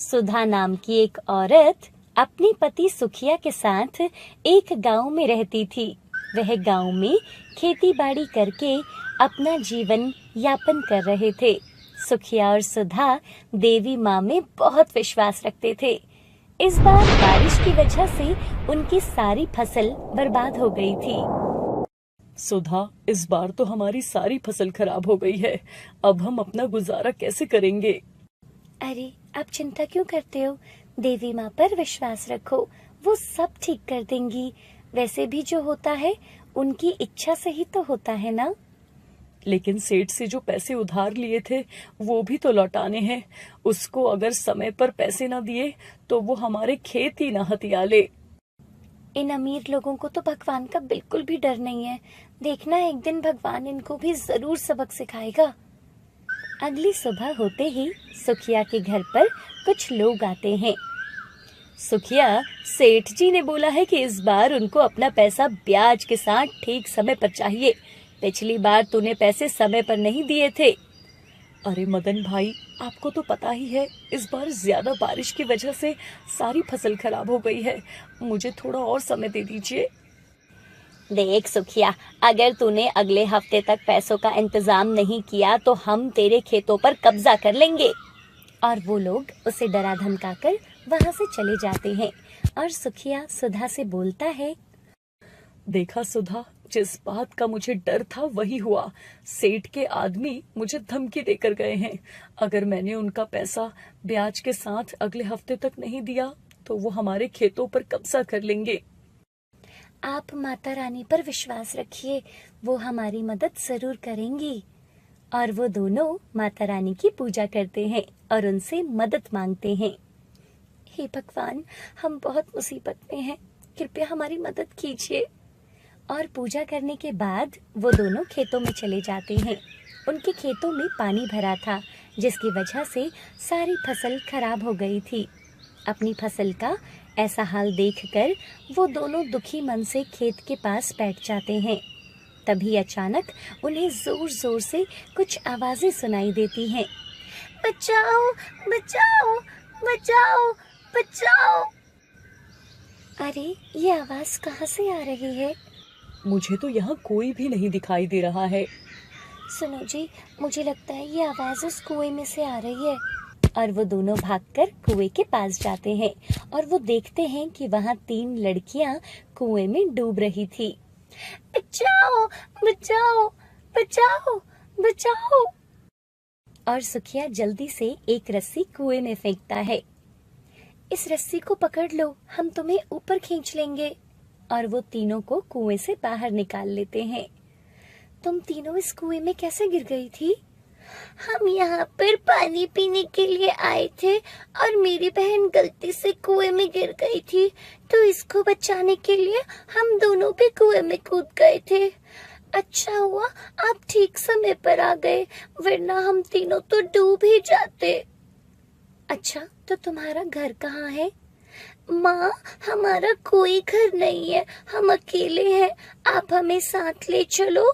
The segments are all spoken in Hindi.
सुधा नाम की एक औरत अपने पति सुखिया के साथ एक गांव में रहती थी। वह गांव में खेती बाड़ी करके अपना जीवन यापन कर रहे थे। सुखिया और सुधा देवी माँ में बहुत विश्वास रखते थे। इस बार बारिश की वजह से उनकी सारी फसल बर्बाद हो गई थी। सुधा, इस बार तो हमारी सारी फसल खराब हो गई है। अब हम अपना गुजारा कैसे करेंगे? अरे, आप चिंता क्यों करते हो? देवी माँ पर विश्वास रखो, वो सब ठीक कर देंगी। वैसे भी जो होता है उनकी इच्छा से ही तो होता है ना। लेकिन सेठ से जो पैसे उधार लिए थे वो भी तो लौटाने हैं। उसको अगर समय पर पैसे न दिए तो वो हमारे खेत ही न हथिया ले। इन अमीर लोगों को तो भगवान का बिल्कुल भी डर नहीं है। देखना, एक दिन भगवान इनको भी जरूर सबक सिखाएगा। अगली सुबह होते ही सुखिया के घर पर कुछ लोग आते हैं। सुखिया, सेठ जी ने बोला है कि इस बार उनको अपना पैसा ब्याज के साथ ठीक समय पर चाहिए। पिछली बार तूने पैसे समय पर नहीं दिए थे। अरे मदन भाई, आपको तो पता ही है, इस बार ज्यादा बारिश की वजह से सारी फसल खराब हो गई है। मुझे थोड़ा और समय दे दीजिए। देख सुखिया, अगर तूने अगले हफ्ते तक पैसों का इंतजाम नहीं किया तो हम तेरे खेतों पर कब्जा कर लेंगे। और वो लोग उसे डरा धमकाकर वहां से चले जाते हैं। और सुखिया सुधा से बोलता है, देखा सुधा, जिस बात का मुझे डर था वही हुआ। सेठ के आदमी मुझे धमकी देकर गए हैं। अगर मैंने उनका पैसा ब्याज के साथ अगले हफ्ते तक नहीं दिया तो वो हमारे खेतों पर कब्जा कर लेंगे। आप माता रानी पर विश्वास रखिए, वो हमारी मदद जरूर करेंगी। और वो दोनों माता रानी की पूजा करते हैं और उनसे मदद मांगते हैं। हे भगवान, हम बहुत मुसीबत में हैं, कृपया हमारी मदद कीजिए। और पूजा करने के बाद वो दोनों खेतों में चले जाते हैं। उनके खेतों में पानी भरा था, जिसकी वजह से सारी फसल खराब हो गई थी। अपनी फसल का ऐसा हाल देखकर वो दोनों दुखी मन से खेत के पास बैठ जाते हैं। तभी अचानक उन्हें जोर जोर से कुछ आवाजें सुनाई देती हैं। बचाओ, बचाओ, बचाओ, बचाओ। अरे, ये आवाज कहाँ से आ रही है? मुझे तो यहाँ कोई भी नहीं दिखाई दे रहा है। सुनो जी, मुझे लगता है ये आवाज उस कुएं में से आ रही है। और वो दोनों भागकर कुएं के पास जाते हैं और वो देखते हैं कि वहाँ 3 लड़कियां कुएं में डूब रही थी। बचाओ, बचाओ, बचाओ, बचाओ। और सुखिया जल्दी से एक रस्सी कुएं में फेंकता है। इस रस्सी को पकड़ लो, हम तुम्हें ऊपर खींच लेंगे। और वो तीनों को कुएं से बाहर निकाल लेते हैं। तुम तीनों इस कुएं में कैसे गिर गई थी? हम यहाँ पर पानी पीने के लिए आए थे और मेरी बहन गलती से कुएं में गिर गई थी, तो इसको बचाने के लिए हम दोनों भी कुएं में कूद गए थे। अच्छा हुआ आप ठीक समय पर आ गए, वरना हम तीनों तो डूब ही जाते। अच्छा, तो तुम्हारा घर कहाँ है? माँ, हमारा कोई घर नहीं है, हम अकेले हैं, आप हमें साथ ले चलो।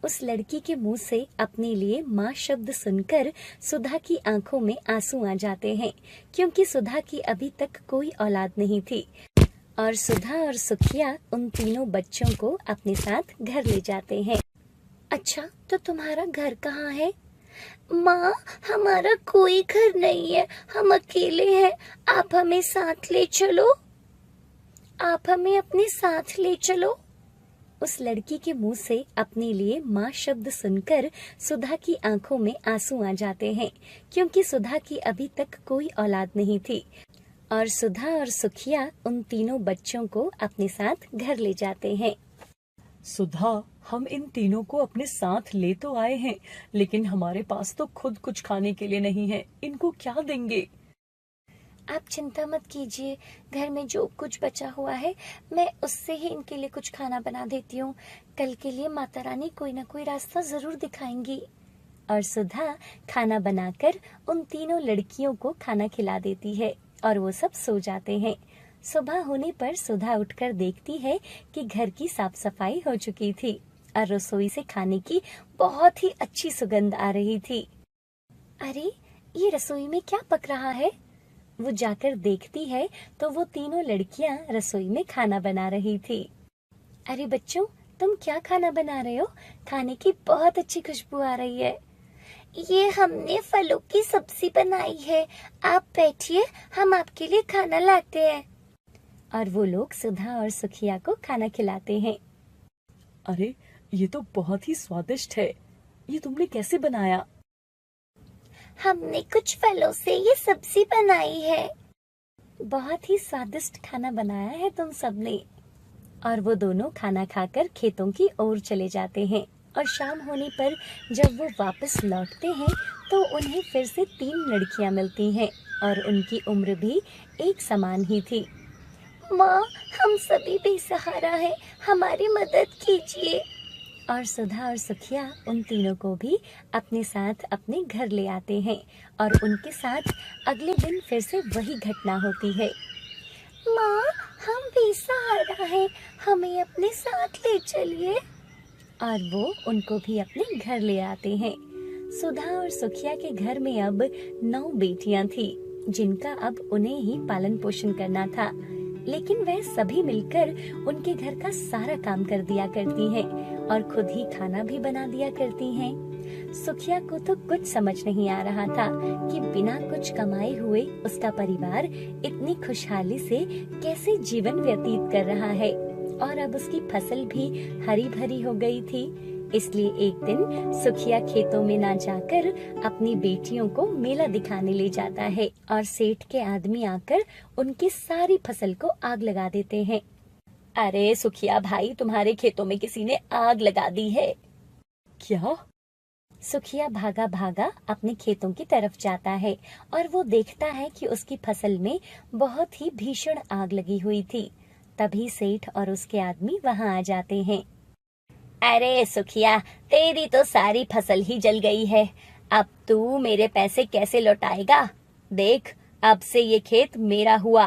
उस लड़की के मुंह से अपने लिए माँ शब्द सुनकर सुधा की आंखों में आंसू आ जाते हैं, क्योंकि सुधा की अभी तक कोई औलाद नहीं थी। और सुधा और सुखिया उन तीनों बच्चों को अपने साथ घर ले जाते हैं। अच्छा, तो तुम्हारा घर कहाँ है? माँ, हमारा कोई घर नहीं है, हम अकेले हैं, आप हमें साथ ले चलो। आप हमें अपने साथ ले चलो। उस लड़की के मुंह से अपने लिए माँ शब्द सुनकर सुधा की आंखों में आंसू आ जाते हैं, क्योंकि सुधा की अभी तक कोई औलाद नहीं थी। और सुधा और सुखिया उन तीनों बच्चों को अपने साथ घर ले जाते हैं। सुधा, हम इन तीनों को अपने साथ ले तो आए हैं, लेकिन हमारे पास तो खुद कुछ खाने के लिए नहीं है। इनको क्या देंगे? आप चिंता मत कीजिए, घर में जो कुछ बचा हुआ है मैं उससे ही इनके लिए कुछ खाना बना देती हूँ। कल के लिए माता रानी कोई ना कोई रास्ता जरूर दिखाएंगी। और सुधा खाना बनाकर उन तीनों लड़कियों को खाना खिला देती है और वो सब सो जाते हैं। सुबह होने पर सुधा उठकर देखती है कि घर की साफ सफाई हो चुकी थी और रसोई से खाने की बहुत ही अच्छी सुगंध आ रही थी। अरे, ये रसोई में क्या पक रहा है? वो जाकर देखती है तो वो तीनों लड़कियां रसोई में खाना बना रही थी। अरे बच्चों, तुम क्या खाना बना रहे हो? खाने की बहुत अच्छी खुशबू आ रही है। ये हमने फलों की सब्जी बनाई है। आप बैठिए, हम आपके लिए खाना लाते हैं। और वो लोग सुधा और सुखिया को खाना खिलाते हैं। अरे ये तो बहुत ही स्वादिष्ट है। ये तुमने कैसे बनाया? हमने कुछ फलों से ये सब्जी बनाई है। बहुत ही स्वादिष्ट खाना बनाया है तुम सबने। और वो दोनों खाना खाकर खेतों की ओर चले जाते हैं। और शाम होने पर जब वो वापस लौटते हैं तो उन्हें फिर से 3 लड़कियां मिलती हैं और उनकी उम्र भी एक समान ही थी। माँ, हम सभी बेसहारा हैं, हमारी मदद कीजिए। और सुधा और सुखिया उन तीनों को भी अपने साथ अपने घर ले आते हैं और उनके साथ अगले दिन फिर से वही घटना होती है। माँ, हम बेसहारा हैं, हमें अपने साथ ले चलिए। और वो उनको भी अपने घर ले आते हैं। सुधा और सुखिया के घर में अब 9 बेटियां थी जिनका अब उन्हें ही पालन पोषण करना था, लेकिन वह सभी मिलकर उनके घर का सारा काम कर दिया करती हैं और खुद ही खाना भी बना दिया करती हैं। सुखिया को तो कुछ समझ नहीं आ रहा था कि बिना कुछ कमाए हुए उसका परिवार इतनी खुशहाली से कैसे जीवन व्यतीत कर रहा है। और अब उसकी फसल भी हरी भरी हो गई थी। इसलिए एक दिन सुखिया खेतों में ना जाकर अपनी बेटियों को मेला दिखाने ले जाता है और सेठ के आदमी आकर उनकी सारी फसल को आग लगा देते हैं। अरे सुखिया भाई, तुम्हारे खेतों में किसी ने आग लगा दी है। क्या? सुखिया भागा भागा अपने खेतों की तरफ जाता है और वो देखता है कि उसकी फसल में बहुत ही भीषण आग लगी हुई थी। तभी सेठ और उसके आदमी वहां आ जाते हैं। अरे सुखिया, तेरी तो सारी फसल ही जल गई है। अब तू मेरे पैसे कैसे लौटाएगा? देख, अब से ये खेत मेरा हुआ।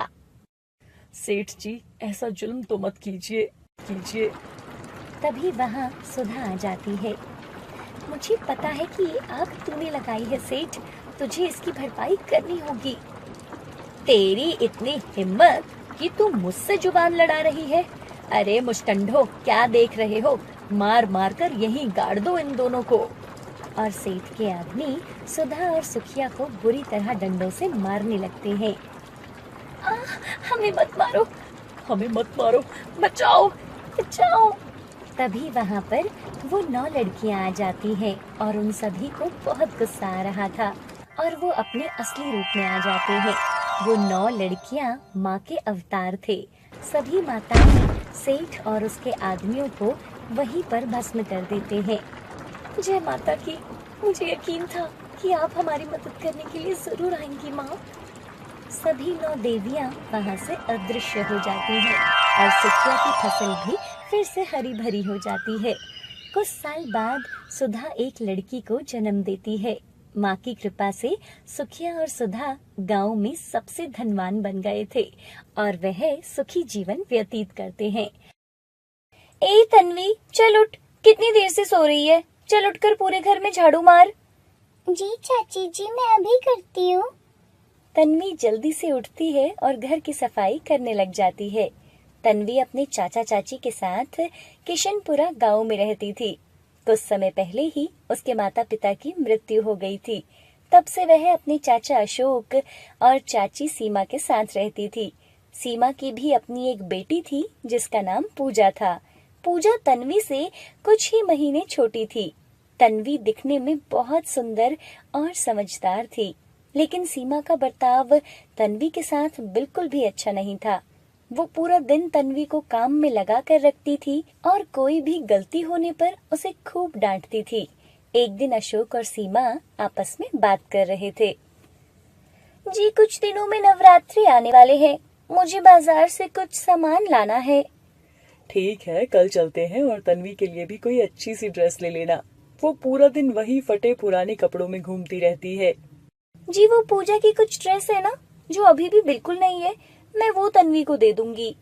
सेठ जी, ऐसा जुल्म तो मत कीजिए। तभी वहां सुधा आ जाती है। मुझे पता है कि ये आग तूने लगाई है सेठ, तुझे इसकी भरपाई करनी होगी। तेरी इतनी हिम्मत कि तू मुझसे जुबान लड़ा रही है? अरे मुश्तंडो, क्या देख रहे हो? मार मार कर यहीं गाड़ दो इन दोनों को। और सेठ के आदमी सुधा और सुखिया को बुरी तरह डंडों से मारने लगते हैं। हमें मत मारो, बचाओ, बचाओ। तभी वहाँ पर वो 9 लड़कियां आ जाती हैं और उन सभी को बहुत गुस्सा आ रहा था और वो अपने असली रूप में आ जाते हैं। वो 9 लड़कियां माँ के अवतार थे। सभी माताएं सेठ और उसके आदमियों को वहीं पर भस्म कर देते हैं। जय माता की, मुझे यकीन था कि आप हमारी मदद करने के लिए जरूर आएंगी माँ। सभी 9 देवियां वहां से अदृश्य हो जाती हैं और सुखिया की फसल भी फिर से हरी भरी हो जाती है। कुछ साल बाद सुधा एक लड़की को जन्म देती है। माँ की कृपा से सुखिया और सुधा गांव में सबसे धनवान बन गए थे और वह सुखी जीवन व्यतीत करते हैं। ए तन्वी, चल उठ, कितनी देर से सो रही है? चल उठकर पूरे घर में झाड़ू मार। जी चाची जी, मैं अभी करती हूँ। तन्वी जल्दी से उठती है और घर की सफाई करने लग जाती है। तन्वी अपने चाचा चाची के साथ किशनपुरा गांव में रहती थी। कुछ समय पहले ही उसके माता पिता की मृत्यु हो गई थी। तब से वह अपने चाचा अशोक और चाची सीमा के साथ रहती थी। सीमा की भी अपनी एक बेटी थी जिसका नाम पूजा था। पूजा तन्वी से कुछ ही महीने छोटी थी। तन्वी दिखने में बहुत सुंदर और समझदार थी, लेकिन सीमा का बर्ताव तन्वी के साथ बिल्कुल भी अच्छा नहीं था। वो पूरा दिन तन्वी को काम में लगा कर रखती थी और कोई भी गलती होने पर उसे खूब डांटती थी। एक दिन अशोक और सीमा आपस में बात कर रहे थे। जी, कुछ दिनों में नवरात्रि आने वाले हैं, मुझे बाजार से कुछ सामान लाना है। ठीक है, कल चलते हैं और तन्वी के लिए भी कोई अच्छी सी ड्रेस ले लेना। वो पूरा दिन वही फटे पुराने कपड़ों में घूमती रहती है। जी, वो पूजा की कुछ ड्रेस है ना जो अभी भी बिल्कुल नहीं है, मैं वो तन्वी को दे दूंगी।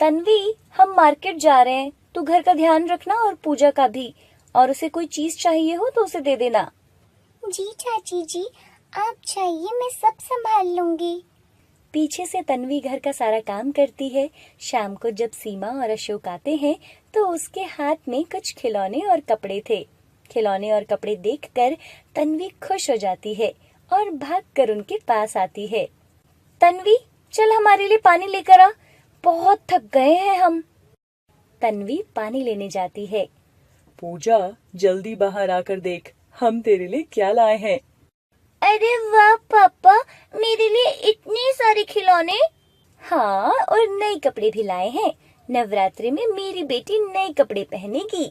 तन्वी, हम मार्केट जा रहे हैं, तू घर का ध्यान रखना और पूजा का भी, और उसे कोई चीज चाहिए हो तो उसे दे देना। जी चाची जी, आप चाहिए, मैं सब संभाल लूंगी। पीछे से तन्वी घर का सारा काम करती है। शाम को जब सीमा और अशोक आते हैं तो उसके हाथ में कुछ खिलौने और कपड़े थे। खिलौने और कपड़े देखकर तन्वी खुश हो जाती है और भागकर उनके पास आती है। तन्वी, चल हमारे लिए पानी लेकर आ, बहुत थक गए हैं हम। तन्वी पानी लेने जाती है। पूजा, जल्दी बाहर आकर देख, हम तेरे लिए क्या लाए हैं। अरे वाह पापा, मेरे लिए इतने सारे खिलौने। हाँ, और नए कपड़े भी लाए हैं। नवरात्रि में मेरी बेटी नए कपड़े पहनेगी।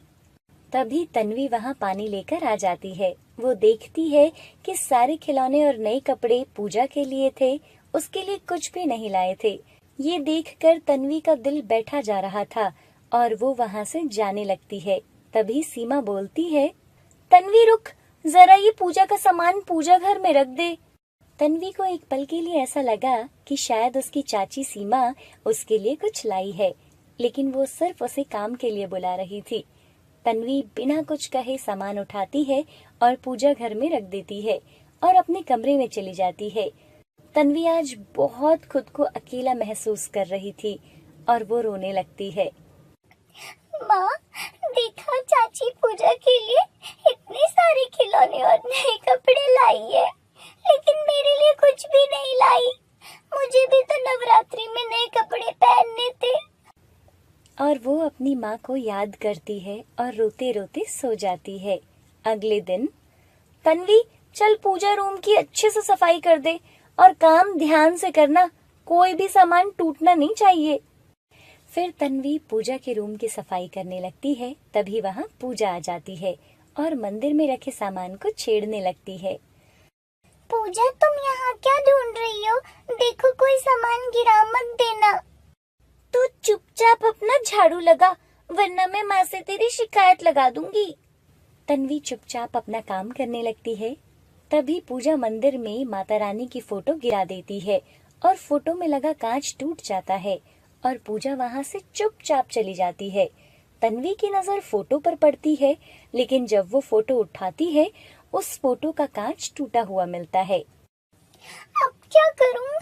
तभी तन्वी वहाँ पानी लेकर आ जाती है। वो देखती है कि सारे खिलौने और नए कपड़े पूजा के लिए थे, उसके लिए कुछ भी नहीं लाए थे। ये देखकर तन्वी का दिल बैठा जा रहा था और वो वहाँ से जाने लगती है। तभी सीमा बोलती है, तन्वी रुक, जरा ये पूजा का सामान पूजा घर में रख दे। तन्वी को एक पल के लिए ऐसा लगा कि शायद उसकी चाची सीमा उसके लिए कुछ लाई है, लेकिन वो सिर्फ उसे काम के लिए बुला रही थी। तन्वी बिना कुछ कहे सामान उठाती है और पूजा घर में रख देती है और अपने कमरे में चली जाती है। तन्वी आज बहुत खुद को अकेला महसूस कर रही थी और वो रोने लगती है। माँ, देखा चाची पूजा के लिए इतने सारे खिलौने और नए कपड़े लाई है, लेकिन मेरे लिए कुछ भी नहीं लाई। मुझे भी तो नवरात्रि में नए कपड़े पहनने थे। और वो अपनी माँ को याद करती है और रोते रोते सो जाती है। अगले दिन, तन्वी, चल पूजा रूम की अच्छे से सफाई कर दे और काम ध्यान से करना, कोई भी सामान टूटना नहीं चाहिए। फिर तन्वी पूजा के रूम की सफाई करने लगती है। तभी वहाँ पूजा आ जाती है और मंदिर में रखे सामान को छेड़ने लगती है। पूजा, तुम यहाँ क्या ढूंढ रही हो? देखो कोई सामान गिरा मत देना। तू चुपचाप अपना झाड़ू लगा, वरना मैं माँ से तेरी शिकायत लगा दूंगी। तन्वी चुपचाप अपना काम करने लगती है। तभी पूजा मंदिर में माता रानी की फोटो गिरा देती है और फोटो में लगा कांच टूट जाता है और पूजा वहाँ से चुपचाप चली जाती है। तन्वी की नजर फोटो पर पड़ती है, लेकिन जब वो फोटो उठाती है, उस फोटो का कांच टूटा हुआ मिलता है। अब क्या करूँ?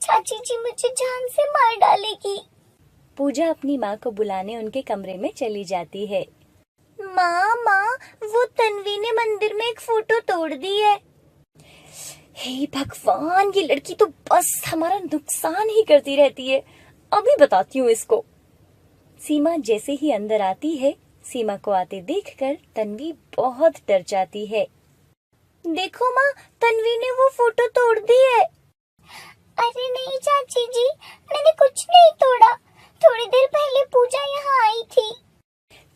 चाची जी मुझे जान से मार डालेगी। पूजा अपनी माँ को बुलाने उनके कमरे में चली जाती है। माँ, वो तन्वी ने मंदिर में एक फोटो तोड़ दी है। हे भगवान, ये लड़की तो बस हमारा नुकसान ही करती रहती है। अभी बताती हूँ इसको। सीमा जैसे ही अंदर आती है, सीमा को आते देखकर तन्वी बहुत डर जाती है। देखो माँ, तन्वी ने वो फोटो तोड़ दी है। अरे नहीं चाची जी, मैंने कुछ नहीं तोड़ा। थोड़ी देर पहले पूजा यहाँ आई थी।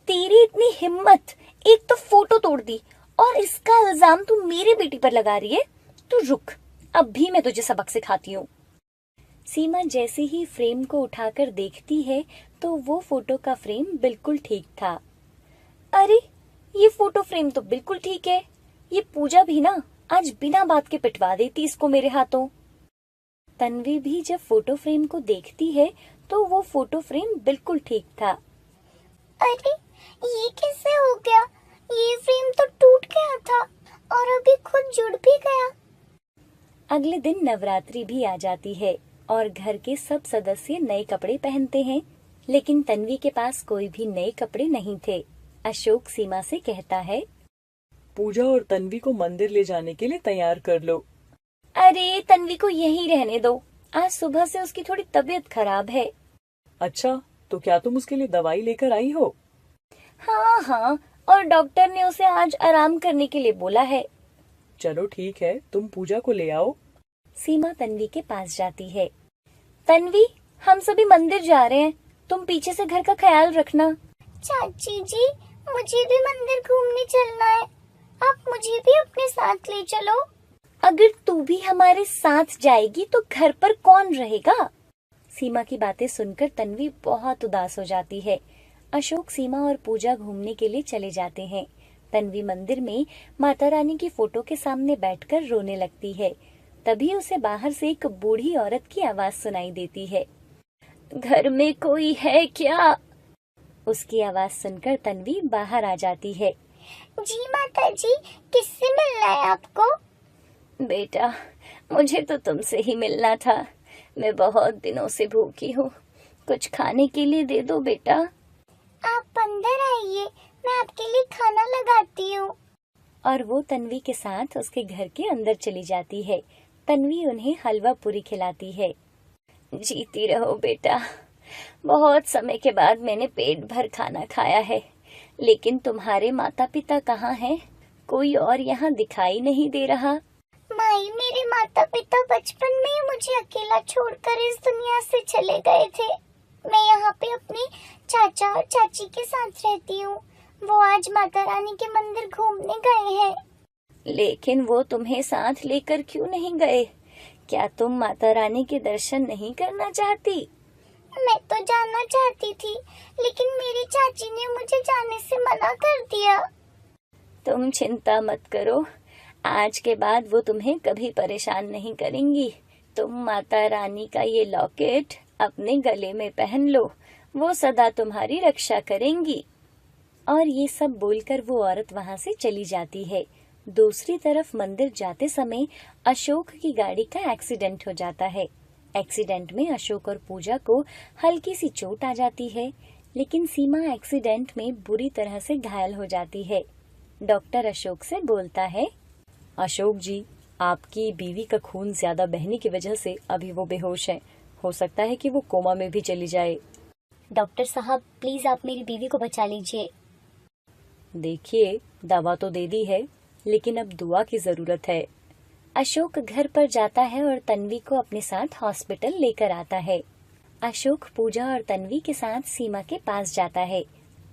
तेरी इतनी हिम्मत, एक तो फोटो तोड़ दी और इसका इल्जाम तू मेरी बेटी पर लगा रही है। तू रुक, अब भी मैं तुझे सबक सिखाती हूँ। सीमा जैसे ही फ्रेम को उठाकर देखती है तो वो फोटो का फ्रेम बिल्कुल ठीक था। अरे, ये फोटो फ्रेम तो बिल्कुल ठीक है। ये पूजा भी ना आज बिना बात के पिटवा देती इसको मेरे हाथों। तन्वी भी जब फोटो फ्रेम को देखती है तो वो फोटो फ्रेम बिल्कुल ठीक था। अरे, ये कैसे हो गया? ये फ्रेम तो टूट गया था और अभी खुद जुड़ भी गया। अगले दिन नवरात्रि भी आ जाती है और घर के सब सदस्य नए कपड़े पहनते हैं, लेकिन तन्वी के पास कोई भी नए कपड़े नहीं थे। अशोक सीमा से कहता है, पूजा और तन्वी को मंदिर ले जाने के लिए तैयार कर लो। अरे तन्वी को यहीं रहने दो, आज सुबह से उसकी थोड़ी तबीयत खराब है। अच्छा, तो क्या तुम उसके लिए दवाई लेकर आई हो? हाँ, और डॉक्टर ने उसे आज आराम करने के लिए बोला है। चलो ठीक है, तुम पूजा को ले आओ। सीमा तन्वी के पास जाती है। तन्वी, हम सभी मंदिर जा रहे हैं, तुम पीछे से घर का ख्याल रखना। चाची जी, मुझे भी मंदिर घूमने चलना है, आप मुझे भी अपने साथ ले चलो। अगर तू भी हमारे साथ जाएगी तो घर पर कौन रहेगा? सीमा की बातें सुनकर तन्वी बहुत उदास हो जाती है। अशोक, सीमा और पूजा घूमने के लिए चले जाते हैं। तन्वी मंदिर में माता रानी की फोटो के सामने बैठकर रोने लगती है। तभी उसे बाहर से एक बूढ़ी औरत की आवाज सुनाई देती है। घर में कोई है क्या? उसकी आवाज सुनकर तन्वी बाहर आ जाती है। जी माता जी, किससे मिलना है आपको? बेटा, मुझे तो तुमसे ही मिलना था। मैं बहुत दिनों से भूखी हूँ, कुछ खाने के लिए दे दो बेटा। आप अंदर आइए, मैं आपके लिए खाना लगाती हूँ। और वो तन्वी के साथ उसके घर के अंदर चली जाती है। तन्वी उन्हें हलवा पूरी खिलाती है। जीती रहो बेटा, बहुत समय के बाद मैंने पेट भर खाना खाया है, लेकिन तुम्हारे माता पिता कहाँ हैं? कोई और यहाँ दिखाई नहीं दे रहा। माई, मेरे माता पिता बचपन में ही मुझे अकेला छोड़कर इस दुनिया से चले गए थे। मैं यहाँ पे अपने चाचा और चाची के साथ रहती हूँ। वो आज माता रानी के मंदिर घूमने गए हैं। लेकिन वो तुम्हें साथ लेकर क्यों नहीं गए? क्या तुम माता रानी के दर्शन नहीं करना चाहती? मैं तो जाना चाहती थी, लेकिन मेरी चाची ने मुझे जाने से मना कर दिया। तुम चिंता मत करो, आज के बाद वो तुम्हें कभी परेशान नहीं करेंगी। तुम माता रानी का ये लॉकेट अपने गले में पहन लो, वो सदा तुम्हारी रक्षा करेंगी। और ये सब बोलकर वो औरत वहां से चली जाती है। दूसरी तरफ मंदिर जाते समय अशोक की गाड़ी का एक्सीडेंट हो जाता है। एक्सीडेंट में अशोक और पूजा को हल्की सी चोट आ जाती है, लेकिन सीमा एक्सीडेंट में बुरी तरह से घायल हो जाती है। डॉक्टर अशोक से बोलता है, अशोक जी, आपकी बीवी का खून ज्यादा बहने की वजह से अभी वो बेहोश है। हो सकता है कि वो कोमा में भी चली जाए। डॉक्टर साहब, प्लीज आप मेरी बीवी को बचा लीजिए। देखिए, दवा तो दे दी है, लेकिन अब दुआ की जरूरत है। अशोक घर पर जाता है और तन्वी को अपने साथ हॉस्पिटल लेकर आता है। अशोक पूजा और तन्वी के साथ सीमा के पास जाता है।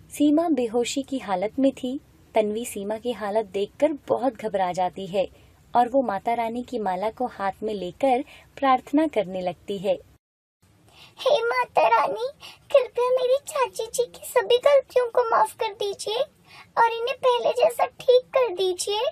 सीमा बेहोशी की हालत में थी। तन्वी सीमा की हालत देखकर बहुत घबरा जाती है और वो माता रानी की माला को हाथ में लेकर प्रार्थना करने लगती है। हे माता रानी, कृपया मेरी चाची जी की सभी गलतियों को माफ कर दीजिए और इन्हें पहले जैसा ठीक कर दीजिए।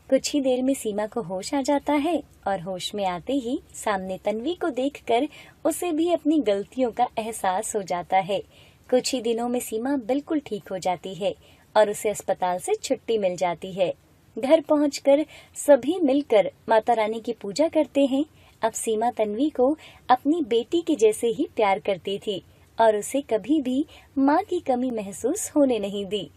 कुछ ही देर में सीमा को होश आ जाता है और होश में आते ही सामने तन्वी को देखकर उसे भी अपनी गलतियों का एहसास हो जाता है। कुछ ही दिनों में सीमा बिल्कुल ठीक हो जाती है और उसे अस्पताल से छुट्टी मिल जाती है। घर पहुंचकर सभी मिलकर माता रानी की पूजा करते हैं। अब सीमा तन्वी को अपनी बेटी के जैसे ही प्यार करती थी और उसे कभी भी माँ की कमी महसूस होने नहीं दी।